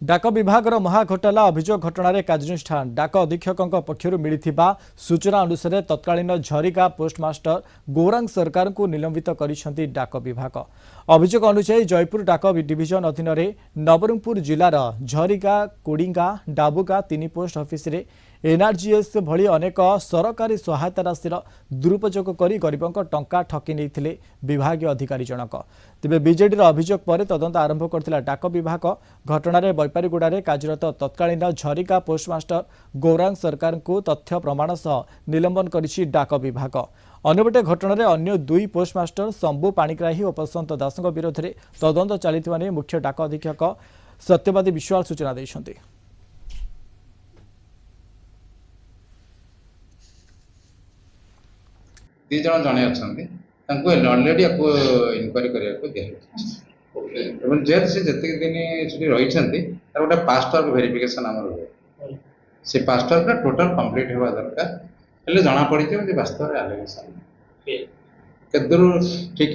डाक विभाग महाघोटाला अभियोग घटना कार्यानुष्ठान डाक अधीक्षकों पक्षर मिलता सूचना अनुसार तत्कालीन झरिका पोस्टमास्टर गौरांग सरकार को निलंबित कर डाक विभाग। अभियोग अनुसार जयपुर डाक डिविजन अधीन नवरंगपुर जिलार झरिका कोडिंगा डाबुगा 3 पोस्ट ऑफिस रे एनआरजीएस भली अनेक सरकारी सहायता राशि दुरुपयोग कर गरीबों टंका ठकी नहीं विभाग अधिकारी जनक। तेज बीजेडी अभियोग पर तदंत आरंभ करथिला डाक विभाग। घटना बैपारीगुड़ा कार्यरत तत्कालीन झरिका पोस्टमास्टर गौरांग सरकार को तथ्य प्रमाण सह निलंबन करिछि डाक विभाग। अन्यपटे घटना अन्य 2 पोस्टमास्टर शंभु पाणिग्राही और प्रशांत दास विरोध में तदंत चली मुख्य डाक अधीक्षक सत्यवादी विश्वाल सूचना देइछन्ति। दी जन जड़े अच्छा अलरेडी इनक्वारी करने जेहतु से जितने दिन रही गोटे पासवर्क वेरिफिकेशन आम रही से पासवर्क टोटाल कंप्लीट होगा दरकार जना पड़ी वास्तव में आलिगेशन ठीक